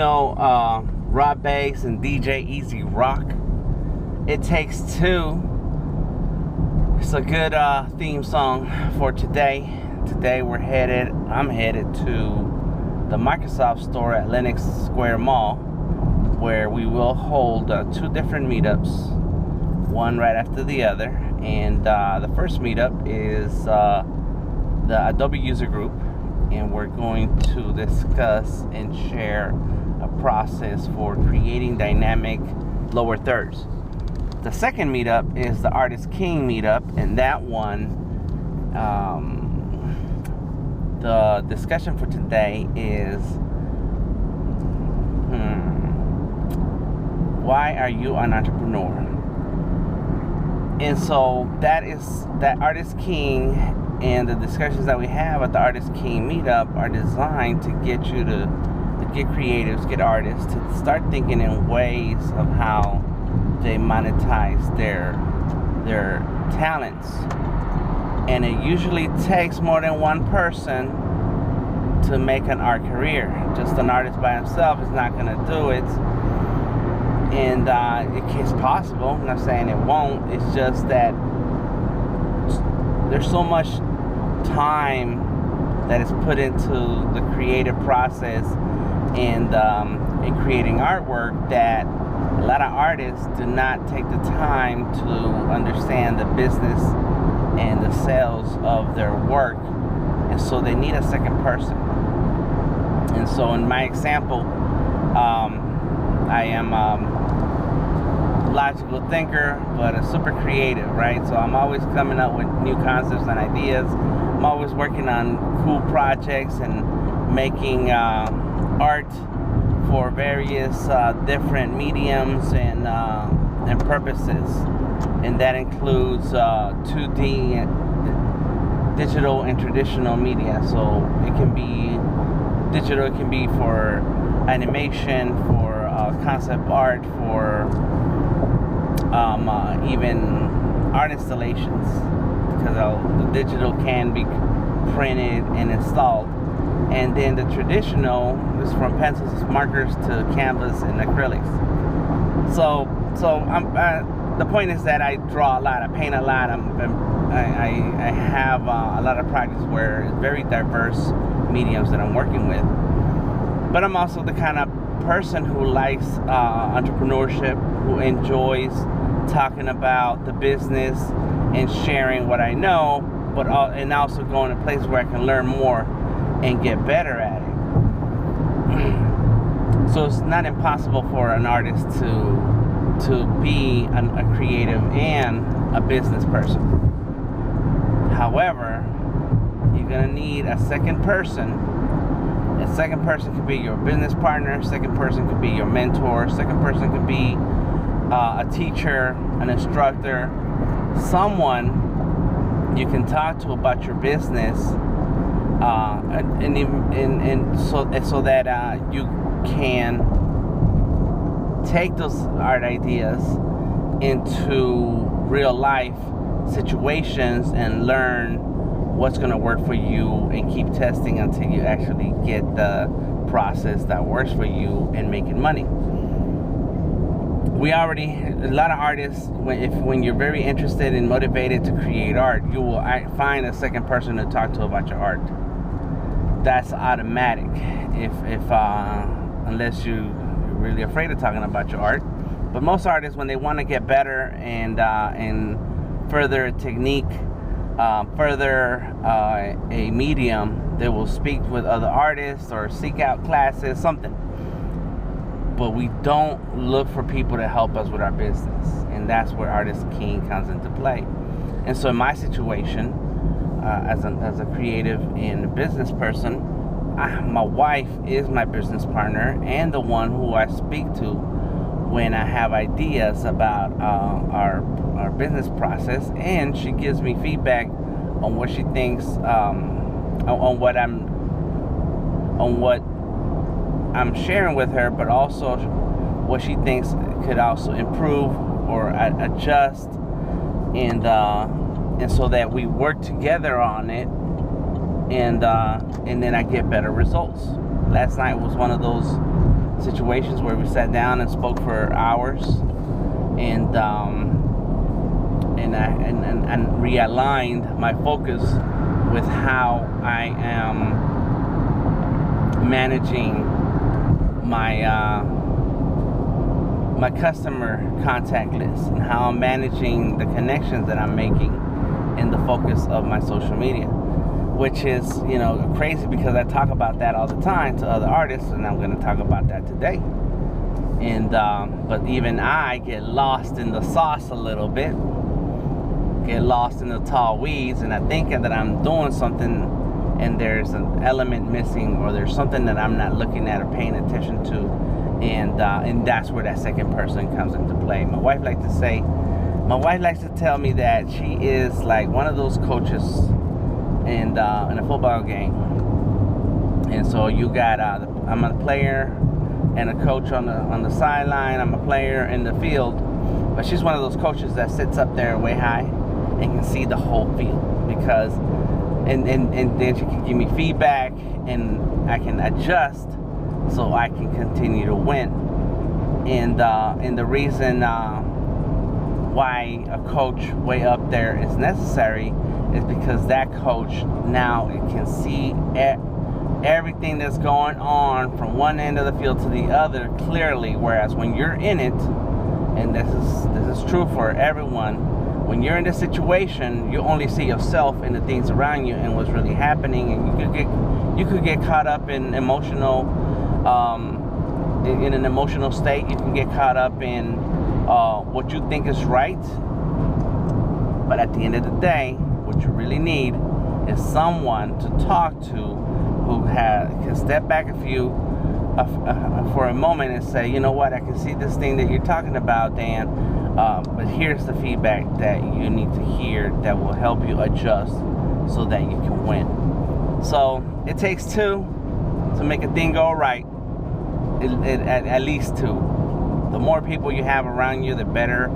know Rob Bass and DJ Easy Rock, It Takes Two. It's a good theme song for today. Today I'm headed to the Microsoft store at Lenox Square Mall, where we will hold two different meetups, one right after the other. And the first meetup is the Adobe user group, and we're going to discuss and share a process for creating dynamic lower thirds. The second meetup is the Artist King meetup, and that one, the discussion for today is why are you an entrepreneur? And so that Artist King, and the discussions that we have at the Artist King meetup are designed to get you to get creatives, get artists to start thinking in ways of how they monetize their talents. And it usually takes more than one person to make an art career. Just an artist by himself is not going to do it. And it's possible. I'm not saying it won't. It's just that there's so much time that is put into the creative process and in creating artwork that a lot of artists do not take the time to understand the business and the sales of their work, and so they need a second person. And so in my example, I am logical thinker, but a super creative, right? So I'm always coming up with new concepts and ideas. I'm always working on cool projects and making art for various different mediums and purposes, and that includes 2D, digital, and traditional media. So it can be digital, it can be for animation, for concept art, for even art installations, because the digital can be printed and installed. And then the traditional is from pencils, markers, to canvas and acrylics. So the point is that I draw a lot, I paint a lot. I have a lot of projects where it's very diverse mediums that I'm working with. But I'm also the kind of person who likes entrepreneurship, who enjoys talking about the business and sharing what I know, and also going to places where I can learn more and get better at it. So it's not impossible for an artist to be a creative and a business person. However, you're gonna need a second person. A second person could be your business partner. Second person could be your mentor. Second person could be a teacher, an instructor, someone you can talk to about your business, so that you can take those art ideas into real life situations and learn what's going to work for you, and keep testing until you actually get the process that works for you and making money. A lot of artists, when you're very interested and motivated to create art, you will find a second person to talk to about your art. That's automatic, unless you're really afraid of talking about your art. But most artists, when they want to get better and further a technique, further a medium, they will speak with other artists or seek out classes, something. But we don't look for people to help us with our business, and that's where Artist King comes into play. And so in my situation, as a creative and a business person, my wife is my business partner and the one who I speak to when I have ideas about our business process, and she gives me feedback on what she thinks, on what I'm sharing with her, but also what she thinks could also improve or adjust, and so that we work together on it, and then I get better results. Last night was one of those situations where we sat down and spoke for hours, and realigned my focus with how I am managing my my customer contact list, and how I'm managing the connections that I'm making in the focus of my social media, which is, crazy, because I talk about that all the time to other artists, and I'm going to talk about that today. And but even I get lost in the sauce a little bit, get lost in the tall weeds, and I think that I'm doing something and there's an element missing, or there's something that I'm not looking at or paying attention to, and that's where that second person comes into play. My wife likes to tell me that she is like one of those coaches in a football game. And so you got I'm a player and a coach on the sideline. I'm a player in the field, but she's one of those coaches that sits up there way high and can see the whole field, because and then she can give me feedback, and I can adjust so I can continue to win. And the reason why a coach way up there is necessary is because that coach now can see everything that's going on from one end of the field to the other clearly, whereas when you're in it, and this is true for everyone, when you're in this situation, you only see yourself and the things around you and what's really happening, and you could get caught up in an emotional state. You can get caught up in what you think is right, but at the end of the day, what you really need is someone to talk to who can step back for a moment and say, you know what, I can see this thing that you're talking about, Dan, but here's the feedback that you need to hear that will help you adjust so that you can win. So it takes two to make a thing go right. At least two. The more people you have around you, the better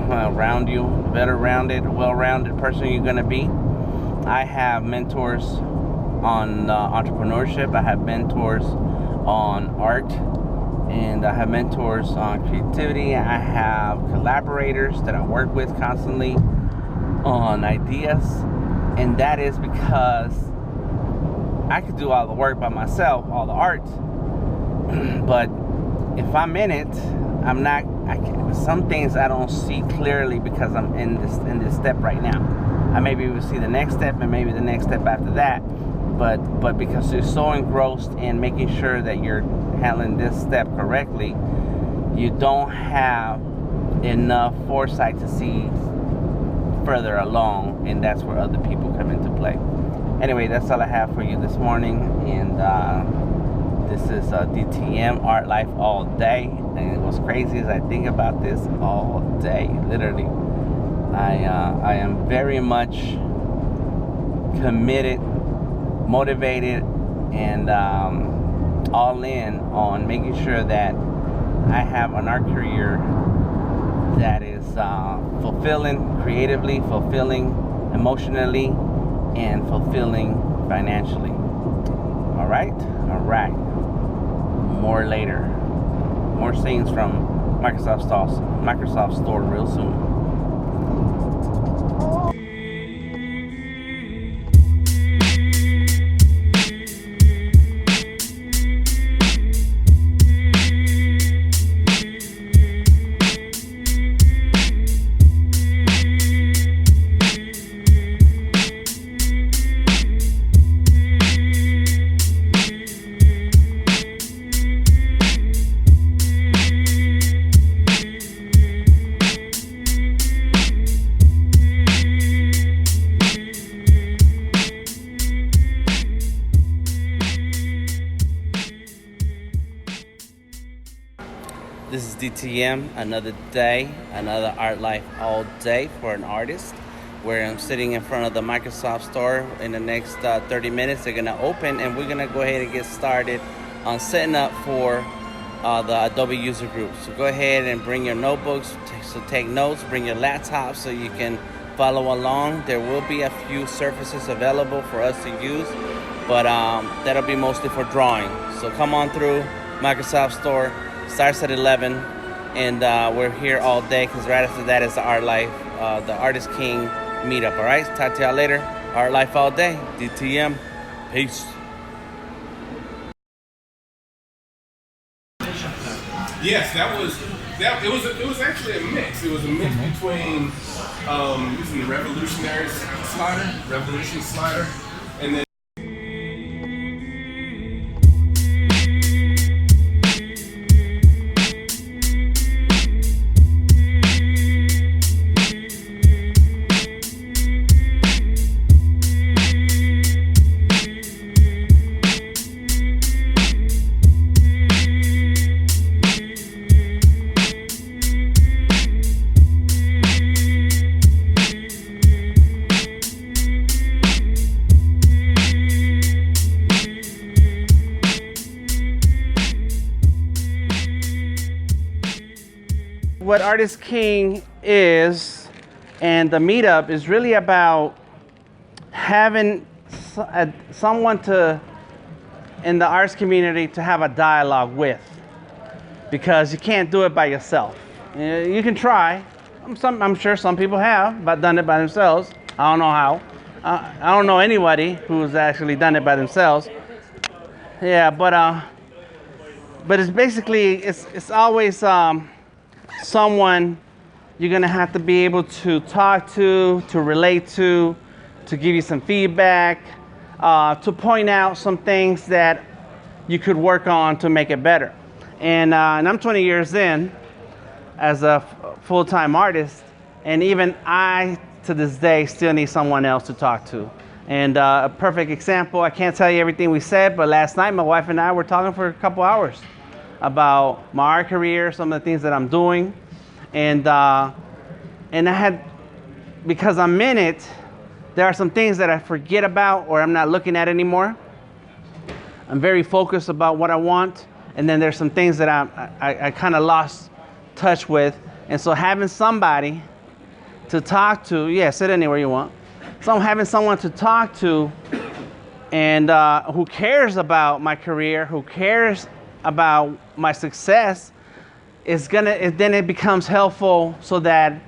around you, the better rounded, well-rounded person you're going to be. I have mentors on entrepreneurship. I have mentors on art, and I have mentors on creativity. I have collaborators that I work with constantly on ideas, and that is because I could do all the work by myself, all the art, but if I'm in it, some things I don't see clearly because I'm in this step right now. I may be able to see the next step and maybe the next step after that, but because you're so engrossed in making sure that you're handling this step correctly, you don't have enough foresight to see further along, and that's where other people come into play. Anyway, that's all I have for you this morning, and this is DTM, Art Life All Day. And what's crazy is I think about this all day, literally. I am very much committed, motivated, and all in on making sure that I have an art career that is fulfilling creatively, fulfilling emotionally, and fulfilling financially. All right. More later. More scenes from Microsoft Store real soon. This is DTM, another day, another Art Life All Day for an artist, where I'm sitting in front of the Microsoft Store. In the next 30 minutes, they're going to open, and we're going to go ahead and get started on setting up for the Adobe user group. So go ahead and bring your notebooks, take notes, bring your laptop so you can follow along. There will be a few surfaces available for us to use, but that'll be mostly for drawing. So come on through Microsoft Store. Starts at 11, and we're here all day because right after that is the Art Life, the Artist King meetup. All right, talk to y'all later. Art Life all day. DTM. Peace. Yes, it was actually a mix. It was a mix between using the revolution slider, and then what Artist King is, and the meetup is really about having someone in the arts community to have a dialogue with, because you can't do it by yourself. You can try. I'm sure some people have, but done it by themselves. I don't know how. I don't know anybody who's actually done it by themselves. Yeah, but it's basically it's always someone you're gonna have to be able to talk to relate to give you some feedback, to point out some things that you could work on to make it better. And I'm 20 years in as a full-time artist, and even I, to this day, still need someone else to talk to. And a perfect example, I can't tell you everything we said, but last night my wife and I were talking for a couple hours about my art career, some of the things that I'm doing, and I had, because I'm in it, there are some things that I forget about or I'm not looking at anymore. I'm very focused about what I want, and then there's some things that I kind of lost touch with, and so having somebody to talk to, yeah, sit anywhere you want. So having someone to talk to, and who cares about my career, who cares about my success, then it becomes helpful so that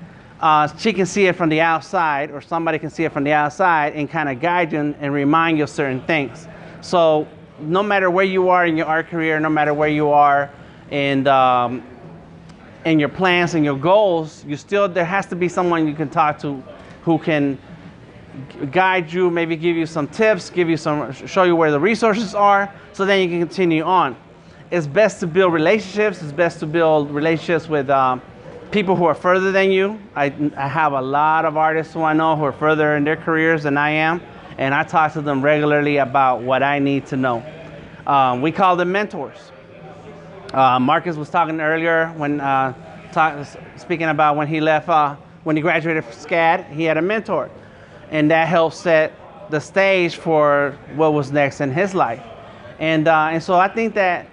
she can see it from the outside, or somebody can see it from the outside and kind of guide you and remind you of certain things. So no matter where you are in your art career, no matter where you are in your plans and your goals, there has to be someone you can talk to who can guide you, maybe give you some tips, show you where the resources are, so then you can continue on. It's best to build relationships. It's best to build relationships with people who are further than you. I have a lot of artists who I know who are further in their careers than I am, and I talk to them regularly about what I need to know. We call them mentors. Marcus was talking earlier speaking about when he left, when he graduated from SCAD, he had a mentor, and that helped set the stage for what was next in his life. And so I think that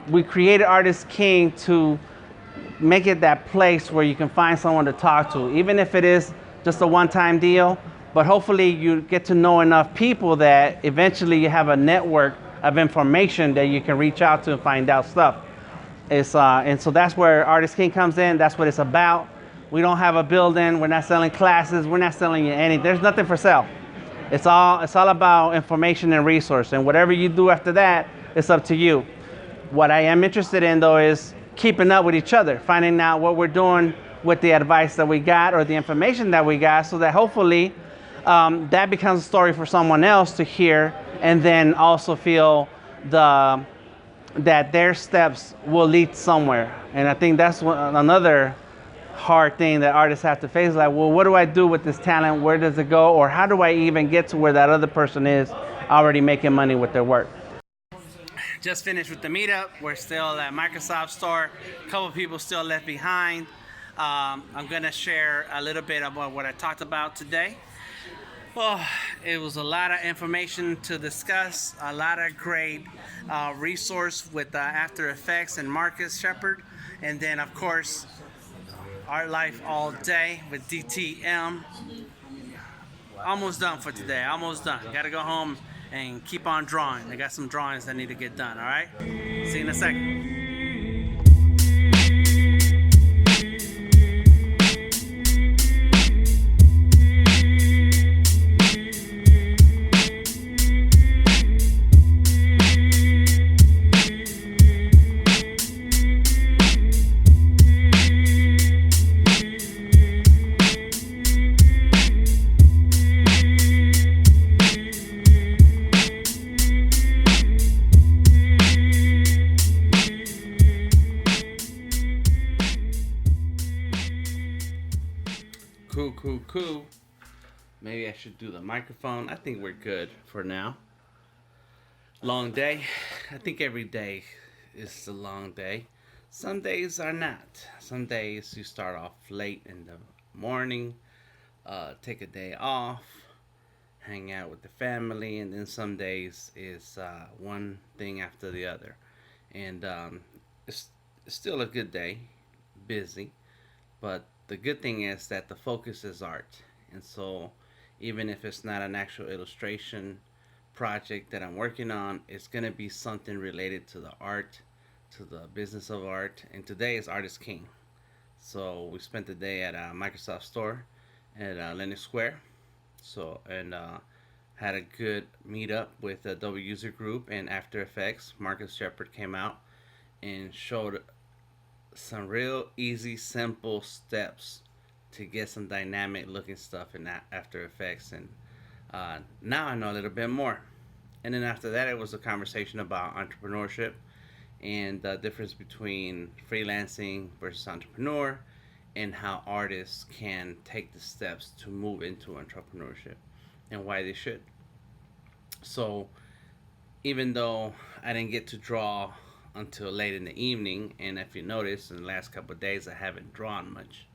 we created Artist King to make it that place where you can find someone to talk to, even if it is just a one-time deal. But hopefully you get to know enough people that eventually you have a network of information that you can reach out to and find out stuff. And so that's where Artist King comes in. That's what it's about. We don't have a building. We're not selling classes. We're not selling you anything. There's nothing for sale. It's all about information and resource. And whatever you do after that, it's up to you. What I am interested in, though, is keeping up with each other, finding out what we're doing with the advice that we got or the information that we got, so that hopefully that becomes a story for someone else to hear, and then also feel that their steps will lead somewhere. And I think that's another hard thing that artists have to face, like, well, what do I do with this talent? Where does it go? Or how do I even get to where that other person is already making money with their work? Just finished with the meetup. We're still at Microsoft Store. A couple people still left behind. I'm gonna share a little bit about what I talked about today. Well, it was a lot of information to discuss, a lot of great resource with After Effects and Marcus Shepard, and then of course Art Life All Day with DTM. Almost done for today, almost done. Gotta go home and keep on drawing. I got some drawings that need to get done, all right? See you in a second. Cool. Maybe I should do the microphone. I think we're good for now. Long day. I think every day is a long day. Some days are not. Some days you start off late in the morning, take a day off, hang out with the family, and then some days is one thing after the other. And it's still a good day, busy, but the good thing is that the focus is art. And so even if it's not an actual illustration project that I'm working on, it's going to be something related to the art, to the business of art. And today is Art is King. So we spent the day at a Microsoft store at Lenox Square. So, and had a good meetup with the Adobe User Group and After Effects. Marcus Shepard came out and showed some real easy, simple steps to get some dynamic looking stuff in After Effects. And now I know a little bit more. And then after that, it was a conversation about entrepreneurship and the difference between freelancing versus entrepreneur, and how artists can take the steps to move into entrepreneurship and why they should. So even though I didn't get to draw until late in the evening, and if you notice in the last couple of days I haven't drawn much,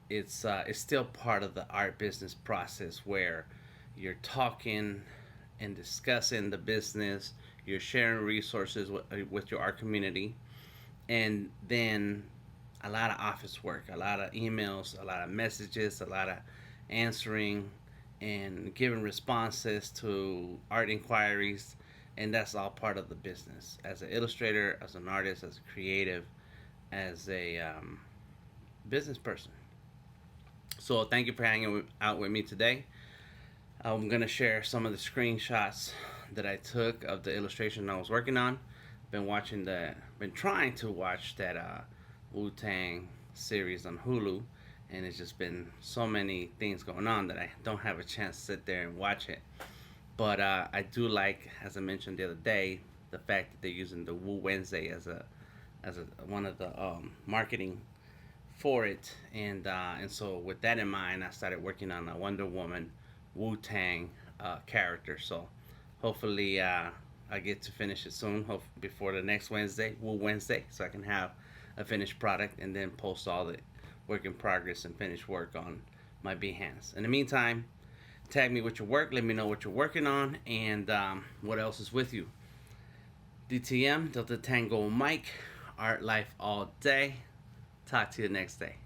it's still part of the art business process where you're talking and discussing the business, you're sharing resources with your art community, and then a lot of office work, a lot of emails, a lot of messages, a lot of answering and giving responses to art inquiries. And that's all part of the business. As an illustrator, as an artist, as a creative, as a business person. So thank you for hanging out with me today. I'm going to share some of the screenshots that I took of the illustration I was working on. Been trying to watch that Wu-Tang series on Hulu. And it's just been so many things going on that I don't have a chance to sit there and watch it. But I do like, as I mentioned the other day, the fact that they're using the Wu Wednesday as one of the marketing for it, and so with that in mind, I started working on a Wonder Woman Wu-Tang character. So hopefully I get to finish it soon, before the next Wednesday, Wu Wednesday, so I can have a finished product and then post all the work in progress and finished work on my Behance. In the meantime, tag me with your work. Let me know what you're working on and what else is with you. DTM, Delta Tango Mike, Art Life All Day. Talk to you next day.